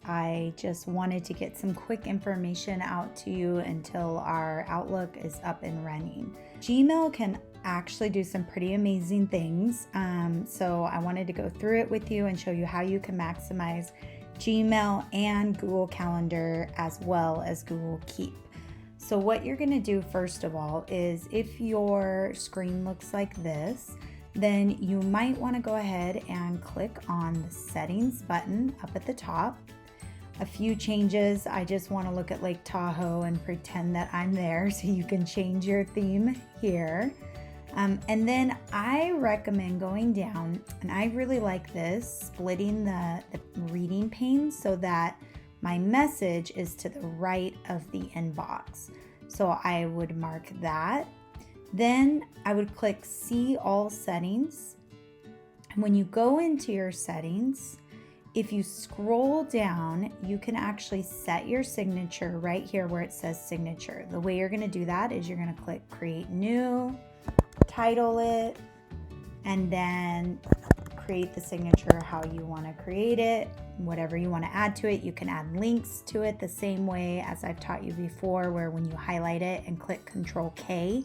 I just wanted to get some quick information out to you until our Outlook is up and running. Gmail can actually do some pretty amazing things. So I wanted to go through it with you and show you how you can maximize Gmail and Google Calendar as well as Google Keep. So what you're going to do first of all is, if your screen looks like this, then you might want to go ahead and click on the settings button up at the top. A few changes. I just want to look at Lake Tahoe and pretend that I'm there, so you can change your theme here. And then I recommend going down, and I really like this, splitting the reading pane so that my message is to the right of the inbox. So I would mark that. Then I would click See All Settings. And when you go into your settings, if you scroll down, you can actually set your signature right here where it says signature. The way you're going to do that is you're going to click Create New, title it, and then create the signature how you want to create it, whatever you want to add to it. You can add links to it the same way as I've taught you before, where when you highlight it and click Control K,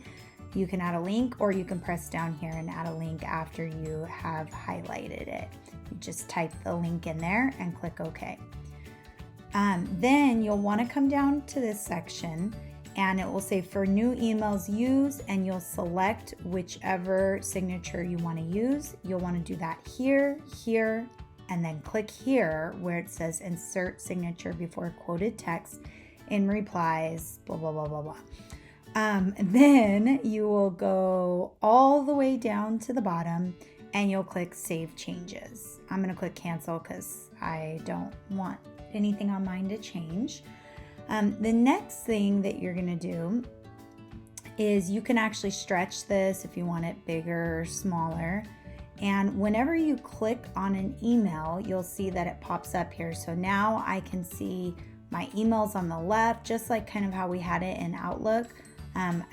you can add a link, or you can press down here and add a link after you have highlighted it. You just type the link in there and click OK. Then you'll want to come down to this section and it will say for new emails use, and you'll select whichever signature you want to use. You'll want to do that here, here, and then click here where it says insert signature before quoted text in replies, blah, blah, blah, blah, blah. Then you will go all the way down to the bottom and you'll click Save Changes. I'm going to click Cancel because I don't want anything on mine to change. The next thing that you're going to do is you can actually stretch this if you want it bigger or smaller. And whenever you click on an email, you'll see that it pops up here. So now I can see my emails on the left, just like kind of how we had it in Outlook.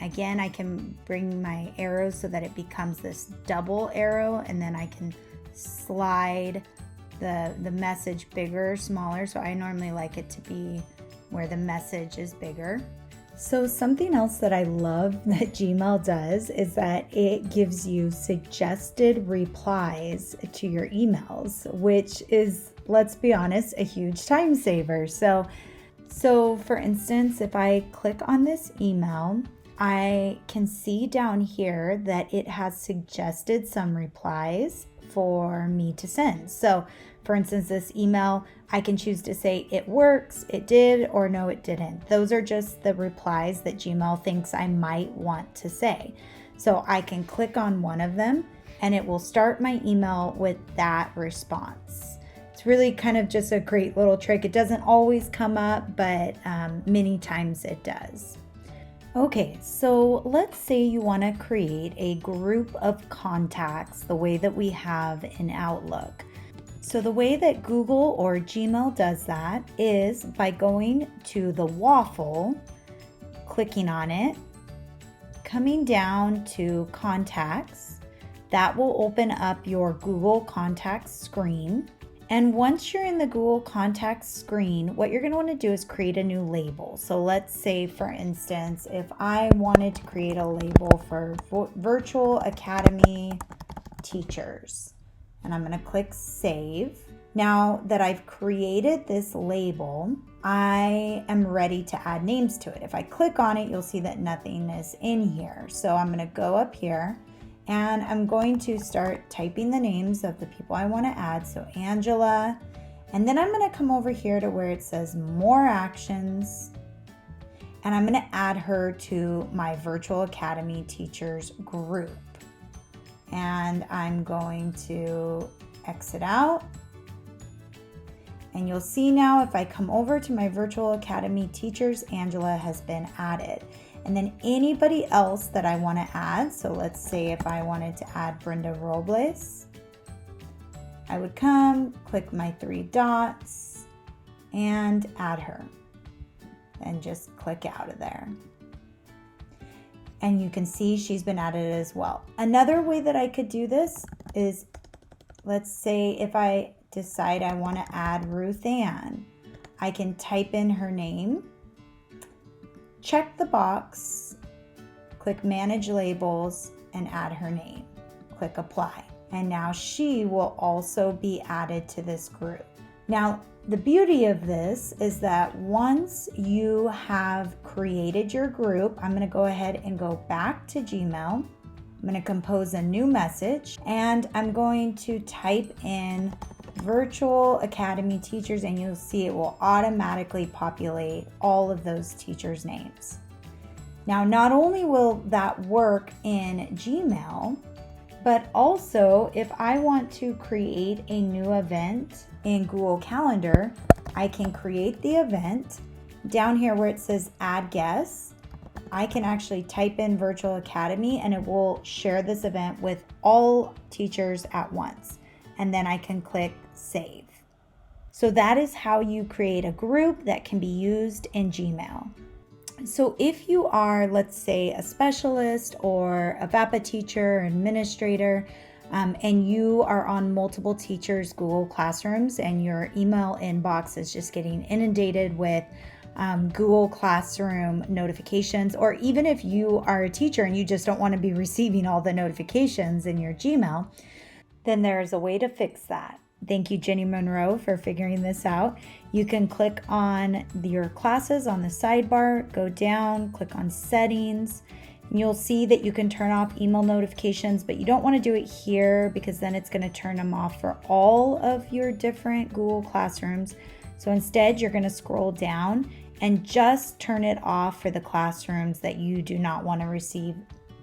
Again, I can bring my arrows so that it becomes this double arrow, and then I can slide the message bigger or smaller. So I normally like it to be where the message is bigger. So something else that I love that Gmail does is that it gives you suggested replies to your emails, which is, let's be honest, a huge time saver. So for instance, if I click on this email, I can see down here that it has suggested some replies for me to send. So for instance, this email, I can choose to say it works, it did, or no, it didn't. Those are just the replies that Gmail thinks I might want to say. So I can click on one of them and it will start my email with that response. It's really kind of just a great little trick. It doesn't always come up, but many times it does. Okay, so let's say you want to create a group of contacts the way that we have in Outlook. So the way that Google or Gmail does that is by going to the waffle, clicking on it, coming down to contacts. That will open up your Google Contacts screen. And once you're in the Google Contacts screen, what you're going to want to do is create a new label. So let's say, for instance, if I wanted to create a label for Virtual Academy Teachers, and I'm going to click Save. Now that I've created this label, I am ready to add names to it. If I click on it, you'll see that nothing is in here. So I'm going to go up here and I'm going to start typing the names of the people I want to add. So Angela, and then I'm going to come over here to where it says More Actions, and I'm going to add her to my Virtual Academy Teachers group. And I'm going to exit out. And you'll see now if I come over to my Virtual Academy Teachers, Angela has been added. And then anybody else that I want to add, so let's say if I wanted to add Brenda Robles, I would come, click my three dots, and add her. And just click out of there. And you can see she's been added as well. Another way that I could do this is, let's say if I decide I want to add Ruth Ann, I can type in her name, check the box, click Manage Labels, and add her name. Click Apply. And now she will also be added to this group. Now, the beauty of this is that once you have created your group, I'm going to go ahead and go back to Gmail. I'm going to compose a new message, and I'm going to type in Virtual Academy teachers, and you'll see it will automatically populate all of those teachers' names. Now, not only will that work in Gmail, but also if I want to create a new event in Google Calendar, I can create the event. Down here where it says add guests, I can actually type in Virtual Academy and it will share this event with all teachers at once. And then I can click save. So that is how you create a group that can be used in Gmail. So if you are, let's say, a specialist or a VAPA teacher, administrator, and you are on multiple teachers' Google Classrooms and your email inbox is just getting inundated with Google Classroom notifications, or even if you are a teacher and you just don't want to be receiving all the notifications in your Gmail, then there's a way to fix that. Thank you, Jenny Monroe, for figuring this out. You can click on your classes on the sidebar, go down, click on settings, and you'll see that you can turn off email notifications, but you don't want to do it here because then it's going to turn them off for all of your different Google Classrooms. So instead, you're going to scroll down and just turn it off for the classrooms that you do not want to receive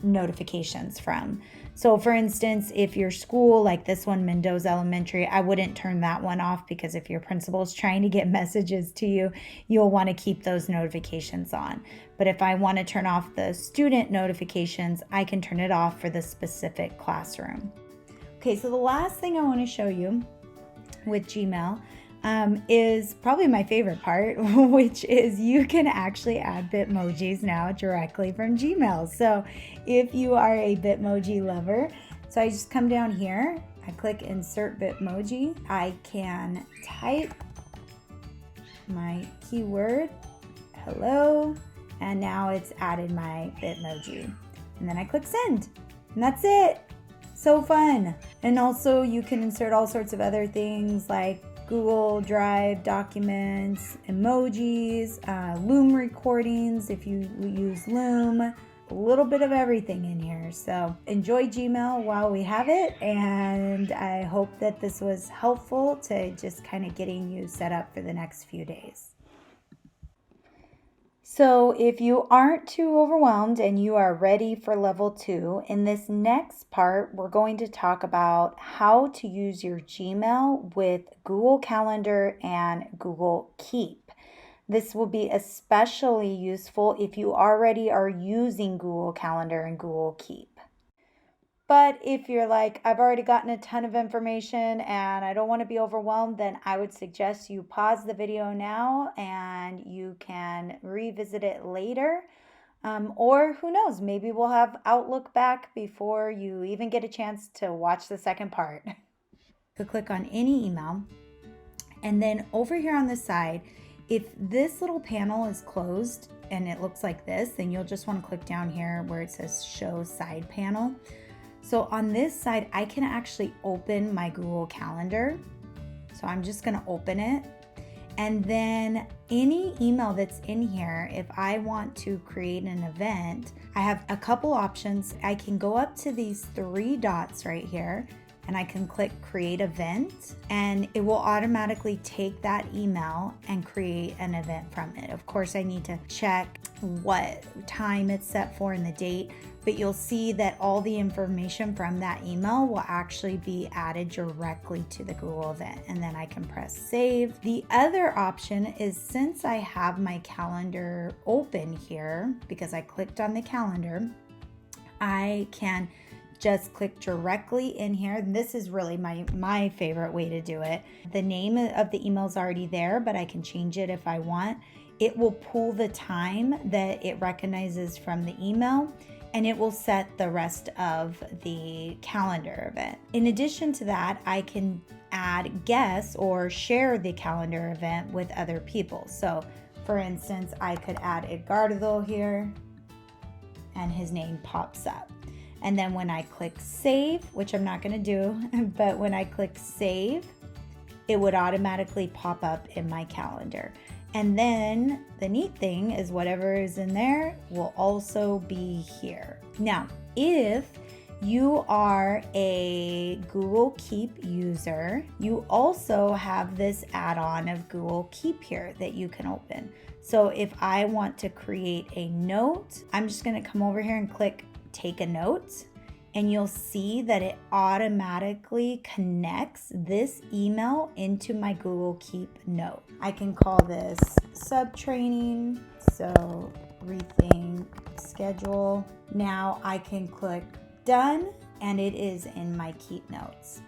notifications from. So for instance, if your school, like this one, Mendoza Elementary, I wouldn't turn that one off because if your principal is trying to get messages to you, you'll want to keep those notifications on. But if I want to turn off the student notifications, I can turn it off for the specific classroom. Okay, so the last thing I want to show you with Gmail is probably my favorite part, which is you can actually add Bitmojis now directly from Gmail. So if you are a Bitmoji lover, so I just come down here, I click Insert Bitmoji, I can type my keyword, hello, and now it's added my Bitmoji. And then I click Send, and that's it. So fun. And also you can insert all sorts of other things like Google Drive documents, emojis, Loom recordings if you use Loom, a little bit of everything in here. So enjoy Gmail while we have it, and I hope that this was helpful to just kind of getting you set up for the next few days. So if you aren't too overwhelmed and you are ready for level 2, in this next part, we're going to talk about how to use your Gmail with Google Calendar and Google Keep. This will be especially useful if you already are using Google Calendar and Google Keep. But if you're like, I've already gotten a ton of information and I don't want to be overwhelmed, then I would suggest you pause the video now and you can revisit it later. Or who knows, maybe we'll have Outlook back before you even get a chance to watch the second part. So click on any email. And then over here on the side, if this little panel is closed and it looks like this, then you'll just want to click down here where it says Show Side Panel. So on this side, I can actually open my Google Calendar. So I'm just going to open it. And then any email that's in here, if I want to create an event, I have a couple options. I can go up to these 3 dots right here and I can click Create Event, and it will automatically take that email and create an event from it. Of course, I need to check what time it's set for and the date, but you'll see that all the information from that email will actually be added directly to the Google event, and then I can press save. The other option is, since I have my calendar open here, because I clicked on the calendar, I can just click directly in here. And this is really my favorite way to do it. The name of the email is already there, but I can change it if I want. It will pull the time that it recognizes from the email. and it will set the rest of the calendar event. In addition to that, I can add guests or share the calendar event with other people. So for instance, I could add Edgardo here and his name pops up. And then when I click save, which I'm not going to do, but when I click save, it would automatically pop up in my calendar. And then the neat thing is whatever is in there will also be here. Now, if you are a Google Keep user, you also have this add-on of Google Keep here that you can open. So if I want to create a note, I'm just going to come over here and click take a note, and you'll see that it automatically connects this email into my Google Keep note. I can call this sub training, so rethink schedule. Now I can click done, and it is in my Keep notes.